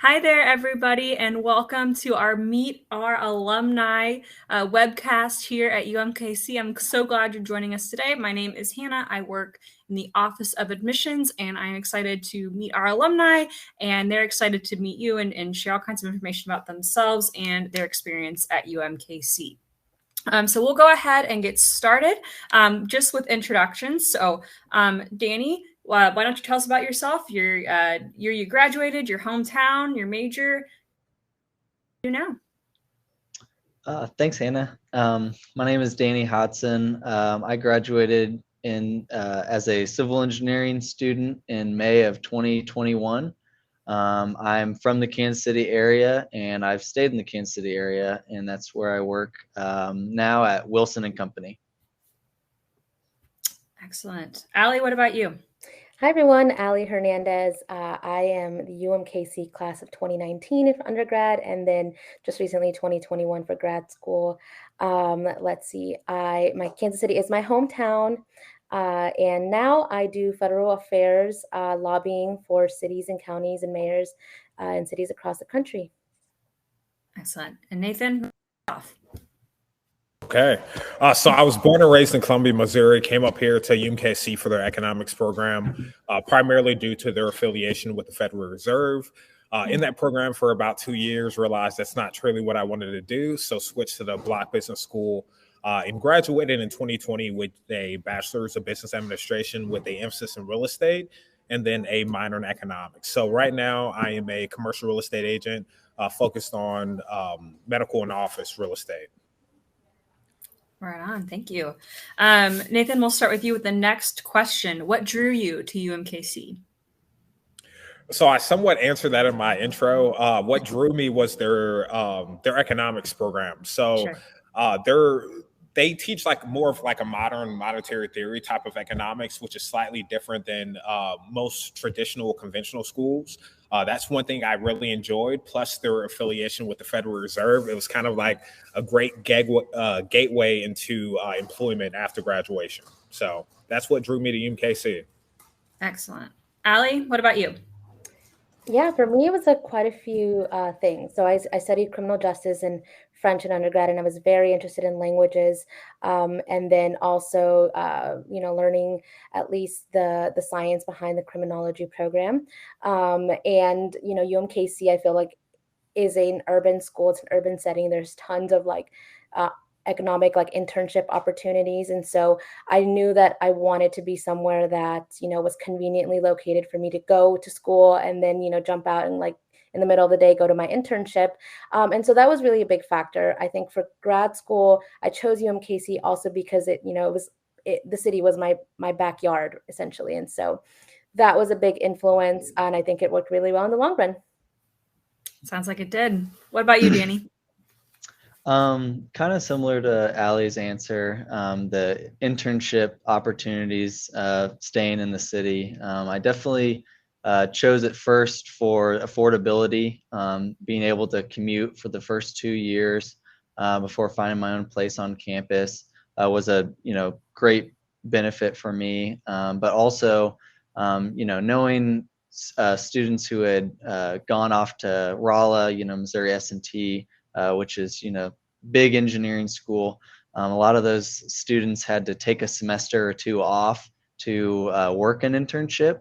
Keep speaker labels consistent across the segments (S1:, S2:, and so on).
S1: Hi there, everybody, and welcome to our Meet Our Alumni webcast here at UMKC. I'm so glad you're joining us today. My name is Hannah. I work in the Office of Admissions, and I'm excited to meet our alumni, and they're excited to meet you and share all kinds of information about themselves and their experience at UMKC. So we'll go ahead and get started just with introductions. So Danny, why don't you tell us about yourself, your year you graduated, your hometown, your major, you now?
S2: Thanks, Hannah. My name is Danny Hodson. I graduated as a civil engineering student in May of 2021. I'm from the Kansas City area, and I've stayed in the Kansas City area, and that's where I work now at Wilson and Company.
S1: Excellent. Allie, what about you?
S3: Hi everyone, Ali Hernandez. I am the UMKC class of 2019 for undergrad, and then just recently 2021 for grad school. Let's see, my Kansas City is my hometown, and now I do federal affairs, lobbying for cities and counties and mayors in cities across the country.
S1: Excellent. And Nathan?
S4: Okay. So I was born and raised in Columbia, Missouri, came up here to UMKC for their economics program, primarily due to their affiliation with the Federal Reserve. In that program for about 2 years, realized that's not truly what I wanted to do, so switched to the Block Business School and graduated in 2020 with a bachelor's of business administration with an emphasis in real estate and then a minor in economics. So right now I am a commercial real estate agent focused on medical and office real estate.
S1: Right on. Thank you. Nathan, we'll start with you with the next question. What drew you to UMKC?
S4: So I somewhat answered that in my intro. What drew me was their economics program. So they teach like more of like a modern monetary theory type of economics, which is slightly different than most traditional conventional schools. That's one thing I really enjoyed. Plus their affiliation with the Federal Reserve. It was kind of like a great gateway into employment after graduation. So that's what drew me to UMKC.
S1: Excellent. Allie, what about you?
S3: Yeah, for me, it was quite a few things. So I studied criminal justice and French in undergrad, and I was very interested in languages. And then also, learning at least the science behind the criminology program. And, UMKC, I feel like is an urban school. It's an urban setting. There's tons of economic internship opportunities, and so I knew that I wanted to be somewhere that was conveniently located for me to go to school and then jump out and in the middle of the day go to my internship. And so that was really a big factor. I think for grad school I chose UMKC also because the city was my backyard essentially, and so that was a big influence, and I think it worked really well in the long run.
S1: Sounds like it did. What about you, Danny?
S2: Kind of similar to Allie's answer, the internship opportunities, staying in the city. I definitely chose it first for affordability, being able to commute for the first 2 years before finding my own place on campus was a great benefit for me. But also, knowing students who had gone off to Rolla, Missouri S&T, which is big engineering school. A lot of those students had to take a semester or two off to work an internship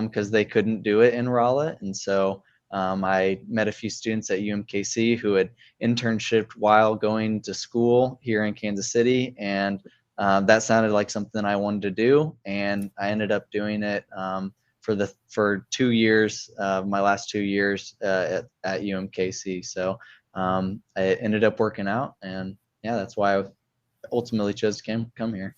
S2: because they couldn't do it in Rolla. And so I met a few students at UMKC who had internship while going to school here in Kansas City, and that sounded like something I wanted to do, and I ended up doing it for 2 years, my last 2 years at UMKC. So it ended up working out, and yeah, that's why I ultimately chose to come here.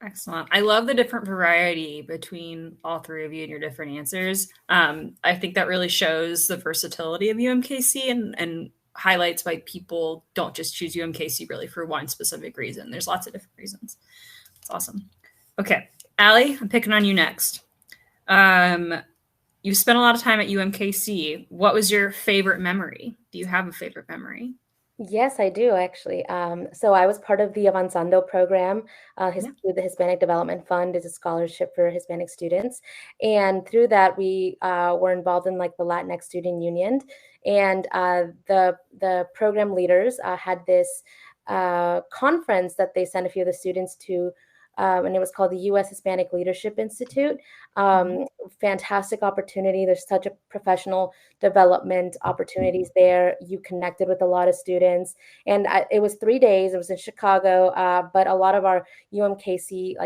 S1: Excellent. I love the different variety between all three of you and your different answers. I think that really shows the versatility of UMKC and highlights why people don't just choose UMKC really for one specific reason. There's lots of different reasons. It's awesome. Okay, Allie, I'm picking on you next. You spent a lot of time at UMKC. What was your favorite memory? Do you have a favorite memory?
S3: Yes, I do actually. So I was part of the Avanzando program
S1: Yeah.
S3: through the Hispanic Development Fund. Is a scholarship for Hispanic students, and through that we were involved in like the Latinx Student Union, and the program leaders had this conference that they sent a few of the students to. And it was called the U.S. Hispanic Leadership Institute.
S1: Mhm.
S3: Fantastic opportunity. There's such a professional development opportunities there. You connected with a lot of students, and it was 3 days. It was in Chicago, but a lot of our UMKC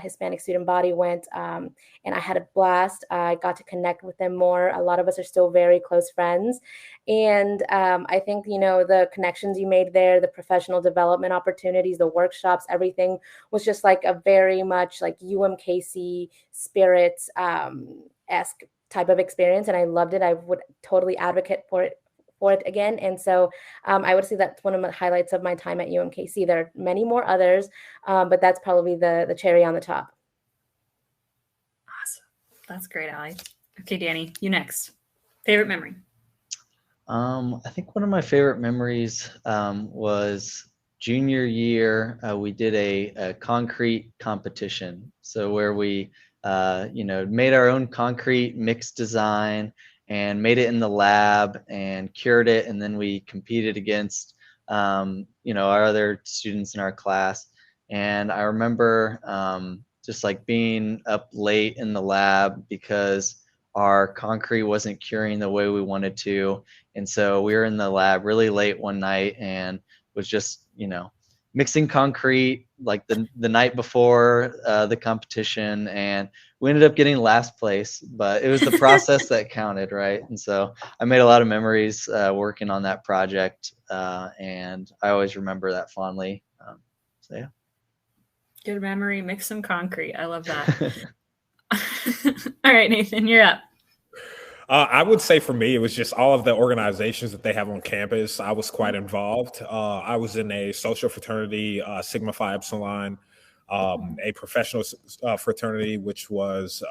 S3: Hispanic student body went, and I had a blast. I got to connect with them more. A lot of us are still very close friends, and I think the connections you made there, the professional development opportunities, the workshops, everything was just like a very much like UMKC spirit esque type of experience, and I loved it. I would totally advocate for it again. And so I would say that's one of the highlights of my time at UMKC. There are many more others, but that's probably the cherry on the top.
S1: Awesome. That's great, Allie. Okay, Danny, you next. Favorite memory?
S2: I think one of my favorite memories was junior year. We did a concrete competition. So where we, made our own concrete mix design and made it in the lab and cured it. And then we competed against, our other students in our class. And I remember just like being up late in the lab because our concrete wasn't curing the way we wanted to. And so we were in the lab really late one night and was just, mixing concrete like the night before the competition. And we ended up getting last place, but it was the process that counted, right? And so I made a lot of memories working on that project. And I always remember that fondly. So, yeah.
S1: Good memory, mix some concrete. I love that. All right, Nathan, you're up.
S4: I would say for me, it was just all of the organizations that they have on campus. I was quite involved. I was in a social fraternity, Sigma Phi Epsilon, a professional fraternity, which was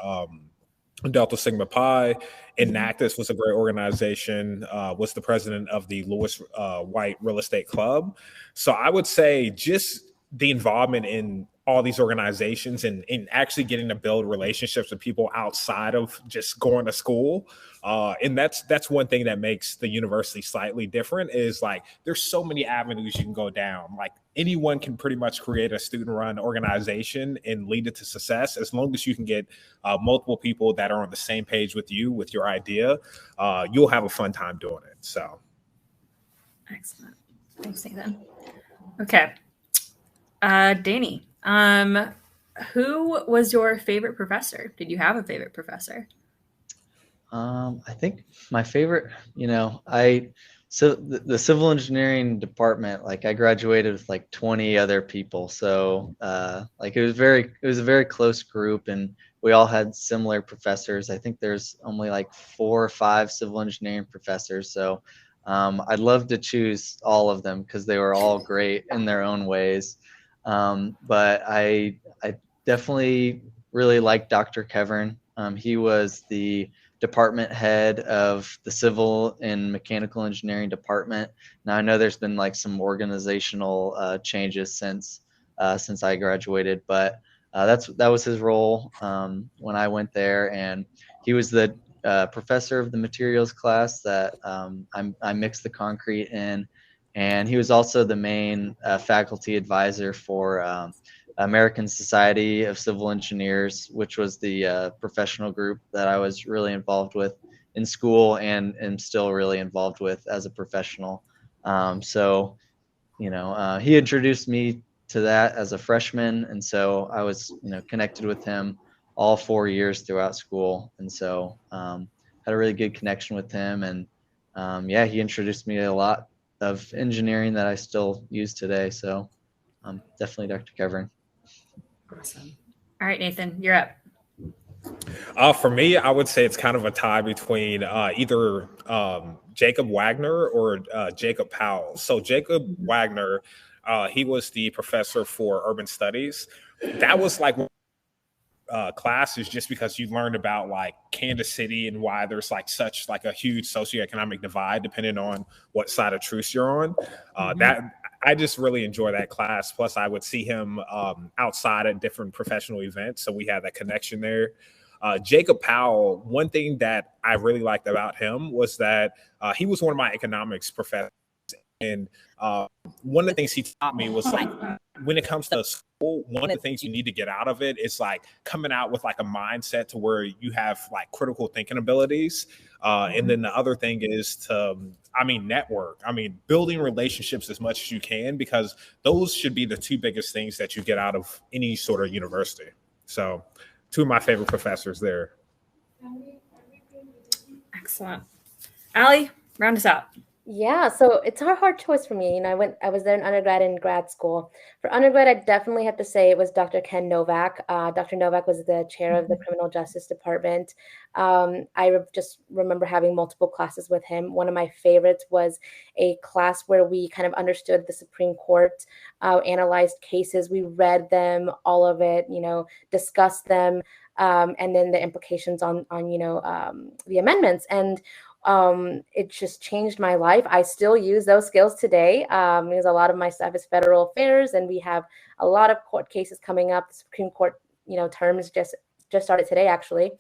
S4: Delta Sigma Pi. Enactus was a great organization, was the president of the Lewis White Real Estate Club. So I would say just the involvement in all these organizations and actually getting to build relationships with people outside of just going to school. And that's one thing that makes the university slightly different is like, there's so many avenues you can go down. Like anyone can pretty much create a student run organization and lead it to success. As long as you can get multiple people that are on the same page with you, with your idea, you'll have a fun time doing it. So.
S1: Excellent. Thanks, Nathan. Okay. Danny, who was your favorite professor? Did you have a favorite professor?
S2: I think my favorite, so the civil engineering department, like I graduated with like 20 other people. So like it was a very close group and we all had similar professors. I think there's only like 4 or 5 civil engineering professors. So I'd love to choose all of them because they were all great in their own ways. But I definitely really liked Dr. Kevern. He was the department head of the civil and mechanical engineering department. Now I know there's been like some organizational changes since I graduated, but that was his role when I went there, and he was the professor of the materials class that I mixed the concrete in, and he was also the main faculty advisor for American Society of Civil Engineers, which was the professional group that I was really involved with in school and am still really involved with as a professional. So, he introduced me to that as a freshman, and so I was, connected with him all 4 years throughout school, and so had a really good connection with him, and yeah, he introduced me to a lot of engineering that I still use today. So definitely Dr. Kevern.
S1: Awesome. All right, Nathan, you're up.
S4: For me, I would say it's kind of a tie between either Jacob Wagner or Jacob Powell. So Jacob Wagner, he was the professor for urban studies. That was like classes just because you learned about like Kansas City and why there's like such like a huge socioeconomic divide depending on what side of truce you're on. That I just really enjoy that class. Plus, I would see him outside at different professional events, so we had that connection there. Jacob Powell, one thing that I really liked about him was that he was one of my economics professors. And one of the things he taught me was like, when it comes to school, one of the things you need to get out of it is like coming out with like a mindset to where you have like critical thinking abilities. And then the other thing is to, network. Building relationships as much as you can, because those should be the two biggest things that you get out of any sort of university. So two of my favorite professors there.
S1: Excellent. Allie, round us out.
S3: Yeah, so it's a hard choice for me. I was there in undergrad and grad school. For undergrad, I definitely have to say it was Dr. Ken Novak. Dr. Novak was the chair of the Criminal Justice Department. I just remember having multiple classes with him. One of my favorites was a class where we kind of understood the Supreme Court, analyzed cases. We read them, all of it, discussed them, and then the implications on the amendments. And it just changed my life. I still use those skills today because a lot of my stuff is federal affairs, and we have a lot of court cases coming up. The Supreme Court, terms just started today, actually.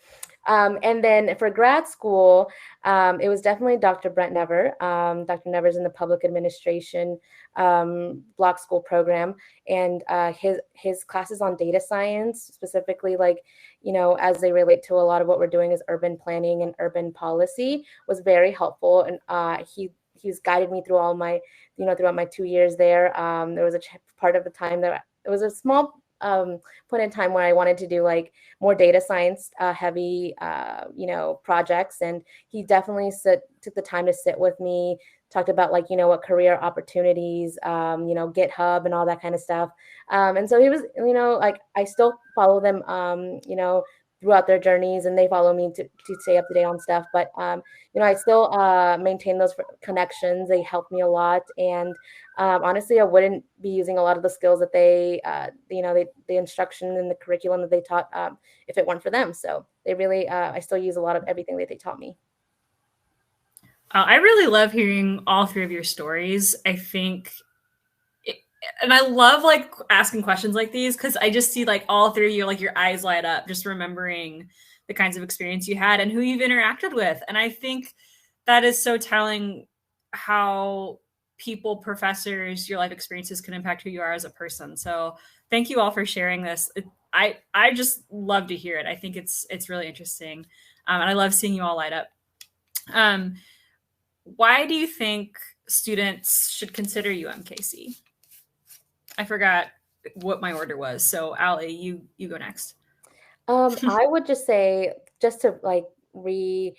S3: And then for grad school, it was definitely Dr. Brent Never. Dr. Never's in the public administration block school program, and his classes on data science, specifically as they relate to a lot of what we're doing is urban planning and urban policy, was very helpful. And he's guided me through all my, throughout my 2 years there. There was a part of the time that it was a small point in time where I wanted to do more data science heavy, projects. And he definitely took the time to sit with me, talked about what career opportunities, GitHub and all that kind of stuff. And so he was, I still follow them, throughout their journeys, and they follow me to stay up to date on stuff. But, I still maintain those connections. They help me a lot. And honestly, I wouldn't be using a lot of the skills that they, the instruction and the curriculum that they taught if it weren't for them. So they really, I still use a lot of everything that they taught me.
S1: I really love hearing all three of your stories. I think, and I love asking questions like these, because I just see all three of you, your eyes light up, just remembering the kinds of experience you had and who you've interacted with. And I think that is so telling how people, professors, your life experiences can impact who you are as a person. So thank you all for sharing this. I just love to hear it. I think it's really interesting. And I love seeing you all light up. Why do you think students should consider UMKC? I forgot what my order was. So Allie, you go next.
S3: I would just say, just to rephrase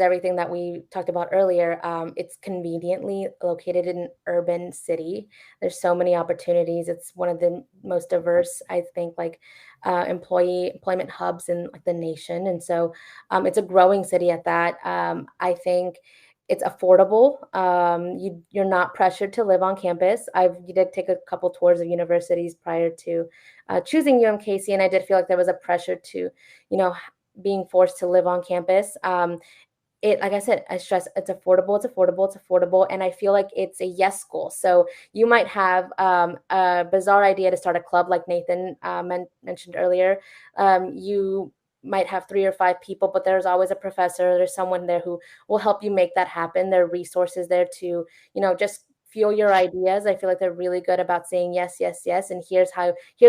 S3: everything that we talked about earlier, it's conveniently located in an urban city. There's so many opportunities. It's one of the most diverse, I think, employment hubs in the nation. And so it's a growing city at that. I think it's affordable. You're not pressured to live on campus. You did take a couple tours of universities prior to choosing UMKC, and I did feel like there was a pressure to, being forced to live on campus. Like I said, I stress it's affordable, and I feel like it's a yes school. So you might have a bizarre idea to start a club, like Nathan mentioned earlier. You might have 3 or 5 people, but there's always a professor. There's someone there who will help you make that happen. There are resources there to, just fuel your ideas. I feel like they're really good about saying yes, yes, yes. And here's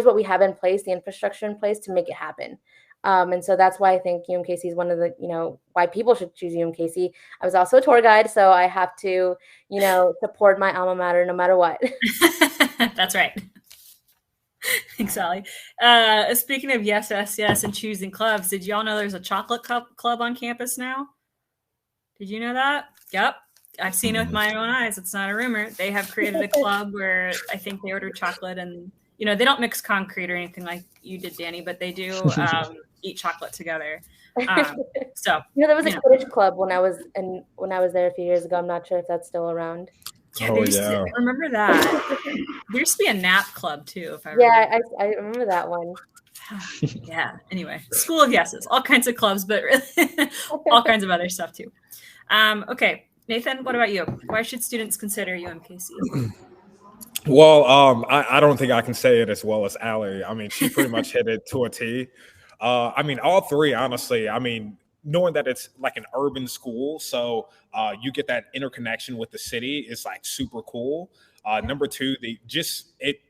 S3: what we have in place, the infrastructure in place to make it happen. And so that's why I think UMKC is one of the, why people should choose UMKC. I was also a tour guide, so I have to, support my alma mater no matter what.
S1: That's right. Thanks, Allie. Speaking of yes, yes, yes, and choosing clubs, did y'all know there's a chocolate club on campus now? Did you know that? Yep. I've seen it with my own eyes. It's not a rumor. They have created a club where I think they order chocolate, and, they don't mix concrete or anything like you did, Danny, but they do eat chocolate together. So
S3: there was a Quidditch club when I was there a few years ago. I'm not sure if that's still around.
S1: Yeah, remember that. There used to be a nap club too, if I remember.
S3: Yeah, I remember that one.
S1: Yeah. Anyway, school of yeses, all kinds of clubs, but really all kinds of other stuff too. Okay, Nathan, what about you? Why should students consider UMKC?
S4: Well, I don't think I can say it as well as Allie. I mean, she pretty much hit it to a T. I mean, all three, honestly. I mean, knowing that it's like an urban school, so you get that interconnection with the city is like super cool. Number two,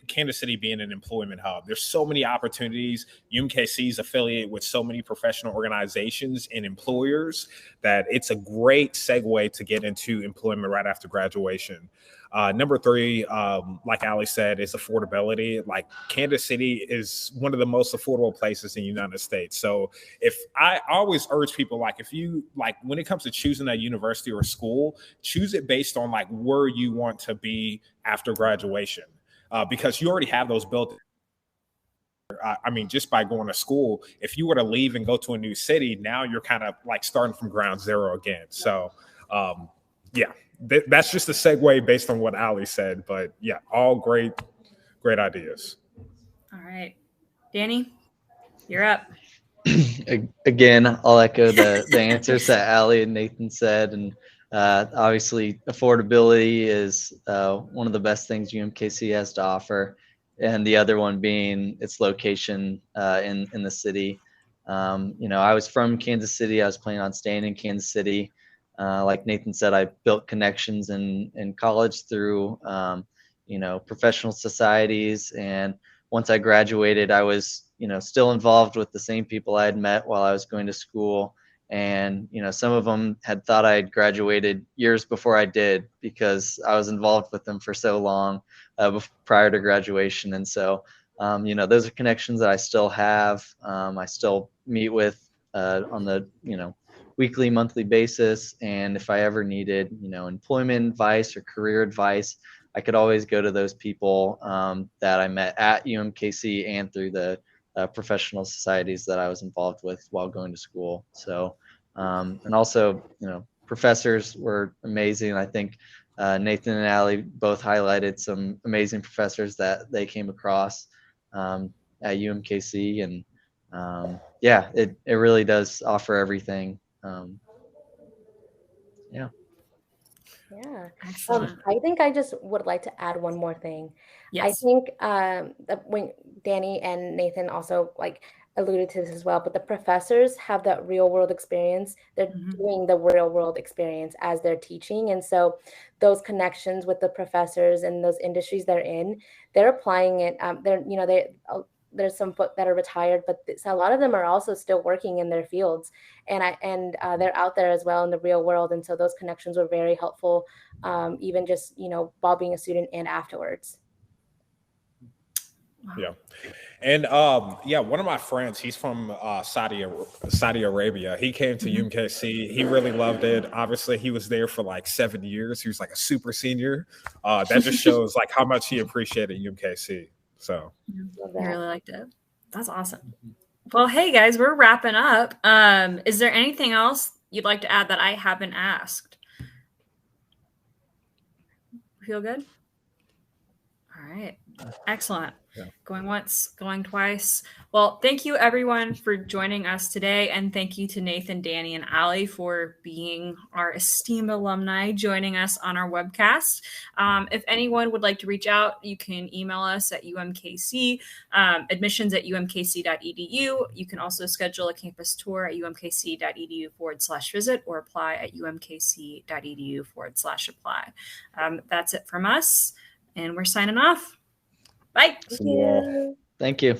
S4: Kansas City being an employment hub. There's so many opportunities. UMKC is affiliated with so many professional organizations and employers that it's a great segue to get into employment right after graduation. Number three, like Ali said, is affordability. Like Kansas City is one of the most affordable places in the United States. So if I always urge people, like if you like when it comes to choosing a university or a school, choose it based on like where you want to be after graduation, because you already have those built. I mean, just by going to school, if you were to leave and go to a new city, now you're kind of like starting from ground zero again. So, yeah. That's just a segue based on what Ali said, but yeah, all great ideas.
S1: All right, Danny, you're up.
S2: Again, I'll echo the answers that Ali and Nathan said, and obviously affordability is one of the best things UMKC has to offer, and the other one being its location in the city. I was from Kansas City. I was planning on staying in Kansas City. Like Nathan said, I built connections in college through, professional societies. And once I graduated, I was, still involved with the same people I had met while I was going to school. And, some of them had thought I had graduated years before I did because I was involved with them for so long prior to graduation. And so, those are connections that I still have. I still meet with on the, weekly, monthly basis. And if I ever needed, employment advice or career advice, I could always go to those people that I met at UMKC and through the professional societies that I was involved with while going to school. So, and also, professors were amazing. I think Nathan and Ali both highlighted some amazing professors that they came across at UMKC. And yeah, it really does offer everything. Yeah.
S3: I think I just would like to add one more thing.
S1: Yes.
S3: I think that when Danny and Nathan also like alluded to this as well, but the professors have that real world experience. They're doing the real world experience as they're teaching. And so those connections with the professors and those industries they're in, they're applying it. There's some that are retired, but a lot of them are also still working in their fields, and they're out there as well in the real world. And so those connections were very helpful, even just while being a student and afterwards.
S1: Wow.
S4: Yeah, and one of my friends, he's from Saudi Arabia. He came to UMKC. He really loved it. Obviously, he was there for like 7 years. He was like a super senior. That just shows like how much he appreciated UMKC. So
S1: I really liked it. That's awesome. Well, hey guys, we're wrapping up. Is there anything else you'd like to add that I haven't asked? Feel good? All right. Excellent. Yeah. Going once, going twice. Well, thank you everyone for joining us today. And thank you to Nathan, Danny, and Ali for being our esteemed alumni joining us on our webcast. If anyone would like to reach out, you can email us at UMKC, admissions@umkc.edu. You can also schedule a campus tour at umkc.edu/visit or apply at umkc.edu/apply. That's it from us. And we're signing off. Bye.
S2: Thank you.